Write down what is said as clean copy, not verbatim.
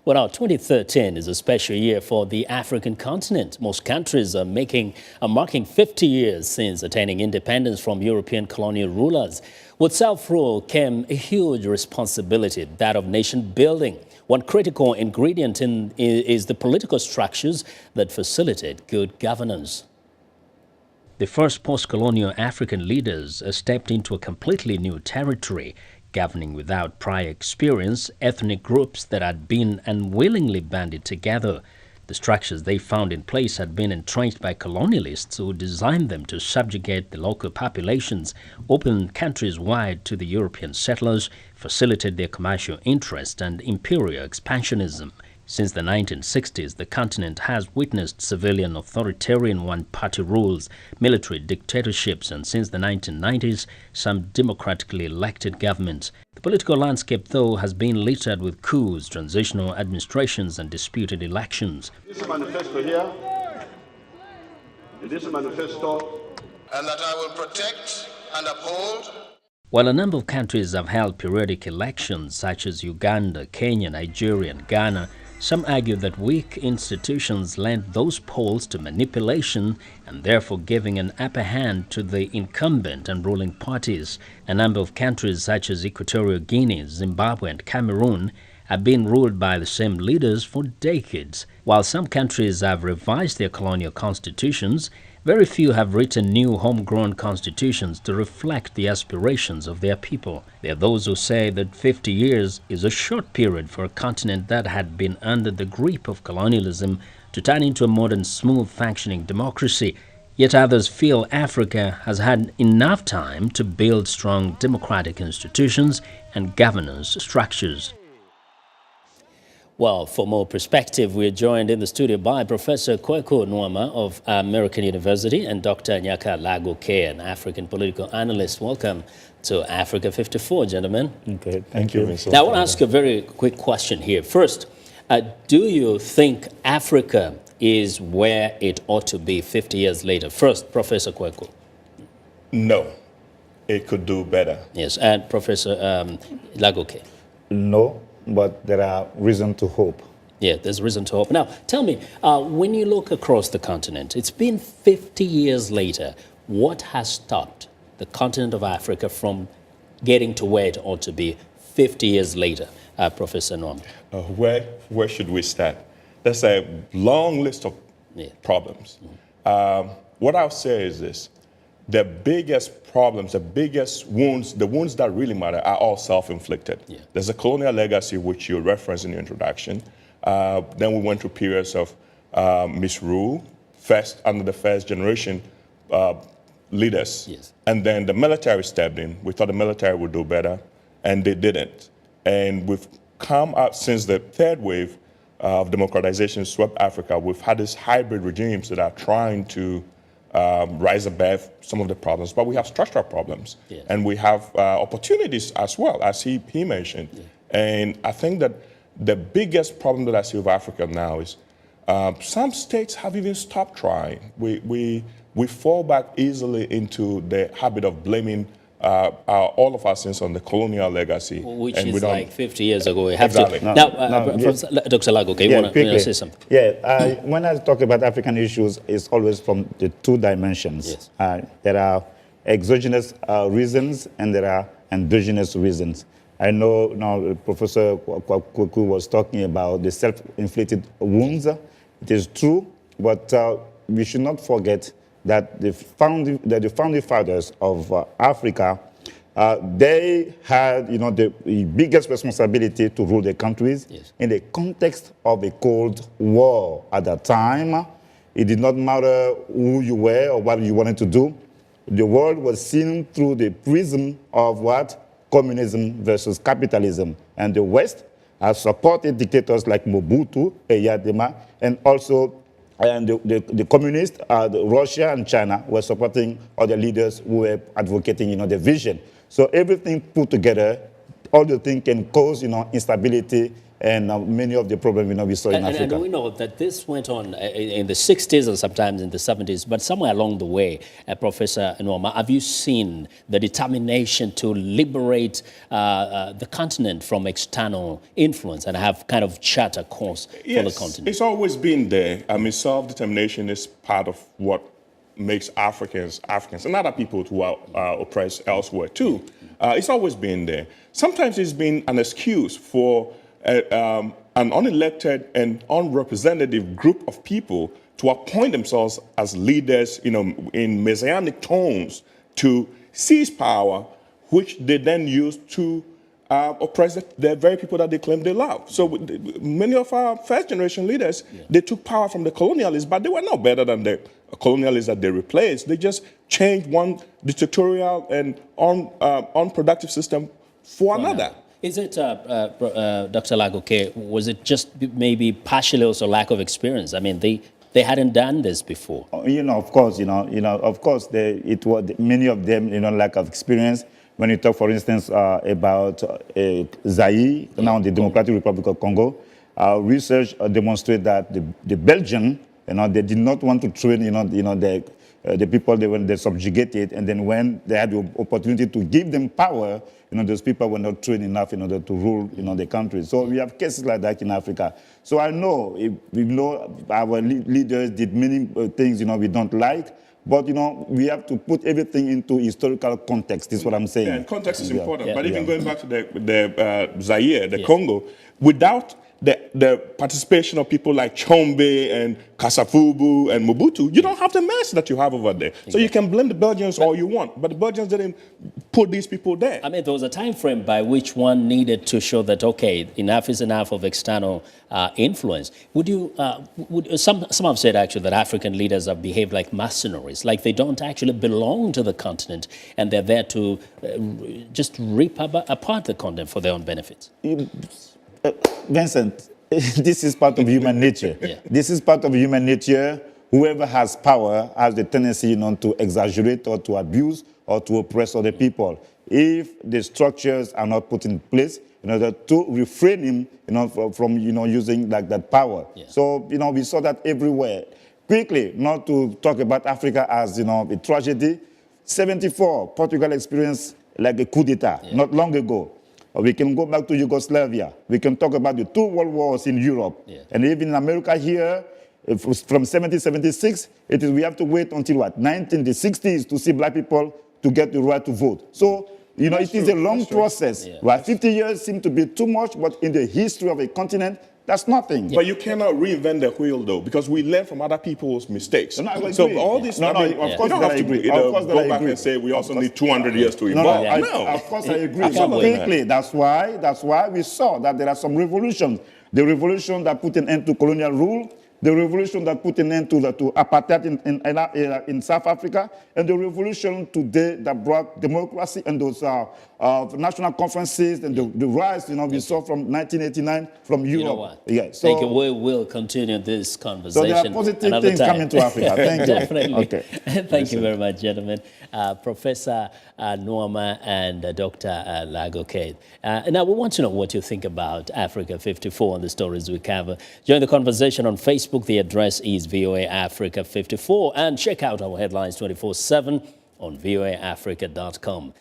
Well, now 2013 is a special year for the African continent. Most countries are marking 50 years since attaining independence from European colonial rulers. With self-rule came a huge responsibility, that of nation building. One critical ingredient is the political structures that facilitate good governance. The first post-colonial African leaders stepped into a completely new territory, governing without prior experience ethnic groups that had been unwillingly banded together. The structures they found in place had been entrenched by colonialists who designed them to subjugate the local populations, open countries wide to the European settlers, facilitate their commercial interest and imperial expansionism. Since the 1960s, the continent has witnessed civilian authoritarian one-party rules, military dictatorships, and since the 1990s, some democratically elected governments. The political landscape, though, has been littered with coups, transitional administrations, and disputed elections. This manifesto here, and that I will protect and uphold. While a number of countries have held periodic elections, such as Uganda, Kenya, Nigeria, and Ghana, some argue that weak institutions lent those polls to manipulation and therefore giving an upper hand to the incumbent and ruling parties. A number of countries such as Equatorial Guinea, Zimbabwe, and Cameroon have been ruled by the same leaders for decades. While some countries have revised their colonial constitutions, very few have written new homegrown constitutions to reflect the aspirations of their people. There are those who say that 50 years is a short period for a continent that had been under the grip of colonialism to turn into a modern, smooth functioning democracy. Yet others feel Africa has had enough time to build strong democratic institutions and governance structures. Well, for more perspective, we're joined in the studio by Professor Kweku Nwauma of American University and Dr. Nyaka Lagoke, an African political analyst. Welcome to Africa 54, gentlemen. Okay, thank you. Now, I want to ask a very quick question here. First, do you think Africa is where it ought to be 50 years later? First, Professor Kweku. No, it could do better. Yes, and Professor Lagoke. No, but there are reasons to hope. Yeah, there's reason to hope. Now, tell me, when you look across the continent, it's been 50 years later. What has stopped the continent of Africa from getting to where it ought to be 50 years later, Professor Nwauma? Where should we start? There's a long list of problems. What I'll say is this. The biggest problems, the biggest wounds, the wounds that really matter are all self-inflicted. Yeah. There's a colonial legacy, which you referenced in your introduction. Then we went through periods of misrule, first under the first generation leaders. Yes. And then the military stepped in. We thought the military would do better, and they didn't. And we've come out since the third wave of democratization swept Africa. We've had these hybrid regimes that are trying to rise above some of the problems, but we have structural problems, and we have opportunities as well, as he mentioned. Yeah. And I think that the biggest problem that I see with Africa now is some states have even stopped trying. We fall back easily into the habit of blaming all of our sins on the colonial legacy. Which is like 50 years ago. We have exactly. To. Dr. Lagoke, you want to say something? Yeah, when I talk about African issues, it's always from the two dimensions. Yes. There are exogenous reasons and there are endogenous reasons. I know now Professor Kweku was talking about the self-inflicted wounds. It is true, but we should not forget that the founding fathers of Africa, they had, the biggest responsibility to rule their countries in the context of a Cold War at that time. It did not matter who you were or what you wanted to do. The world was seen through the prism of what? Communism versus capitalism. And the West has supported dictators like Mobutu, Eyadema, and also the communists, Russia and China, were supporting other leaders who were advocating, the vision. So everything put together, all the things can cause, instability and many of the problems we saw in Africa. And we know that this went on in the 60s and sometimes in the 70s, but somewhere along the way, Professor Nwormah, have you seen the determination to liberate the continent from external influence and have kind of chart a course for the continent? It's always been there. I mean, self-determination is part of what makes Africans Africans and other people who are oppressed elsewhere too. It's always been there. Sometimes it's been an excuse for an unelected and unrepresentative group of people to appoint themselves as leaders, in messianic tones to seize power, which they then use to oppress the very people that they claim they love. So many of our first generation leaders, they took power from the colonialists, but they were no better than the colonialists that they replaced. They just changed one dictatorial and unproductive system for another. Is it, Dr. Lagoke, was it just maybe partially also lack of experience? I mean, they hadn't done this before. Of course, of course, it was many of them, lack of experience. When you talk, for instance, about Zaire, now the Democratic Republic of Congo, research demonstrates that the Belgians, they did not want to train, the people they subjugated, and then when they had the opportunity to give them power, those people were not trained enough in order to rule, the country. So we have cases like that in Africa. So I know, we know our leaders did many things, we don't like. But, we have to put everything into historical context, is what I'm saying. Yeah, context is important. But even going back to the Zaire, the Congo, without the participation of people like Chombe and Kasavubu and Mobutu, you don't have the mess that you have over there. So you can blame the Belgians all you want, but the Belgians didn't put these people there. I mean, there was a time frame by which one needed to show that, okay, enough is enough of external influence. Some have said actually that African leaders have behaved like mercenaries, like they don't actually belong to the continent and they're there to just rip apart the continent for their own benefits. Vincent, this is part of human nature. This is part of human nature. Whoever has power has the tendency to exaggerate or to abuse or to oppress other people. If the structures are not put in place in order to refrain him from using that power. So, we saw that everywhere. Quickly, not to talk about Africa as, a tragedy. 1974, Portugal experienced like a coup d'etat not long ago. We can go back to Yugoslavia. We can talk about the 2 world wars in Europe. And even in America here, from 1776, we have to wait until what, 1960s to see black people to get the right to vote. So, it is a long process. 50 years seem to be too much, but in the history of a continent, that's nothing. But you cannot reinvent the wheel, though, because we learn from other people's mistakes. No, I so all this, of course, you don't have to go back and say we also need 200 years to evolve. Of course, I agree. Quickly, that's why we saw that there are some revolutions. The revolution that put an end to colonial rule, the revolution that put an end to apartheid in South Africa, and the revolution today that brought democracy and those national conferences and the rise, we saw from 1989 from Europe. You know what? Thank you. We will continue this conversation. So there are positive things coming to Africa. Thank you. Definitely. Okay. Thank you very much, gentlemen. Professor Nwormah and Dr. Lagoke. Now, we want to know what you think about Africa 54 and the stories we cover. Join the conversation on Facebook. The address is VOA Africa 54. And check out our headlines 24/7 on voaafrica.com.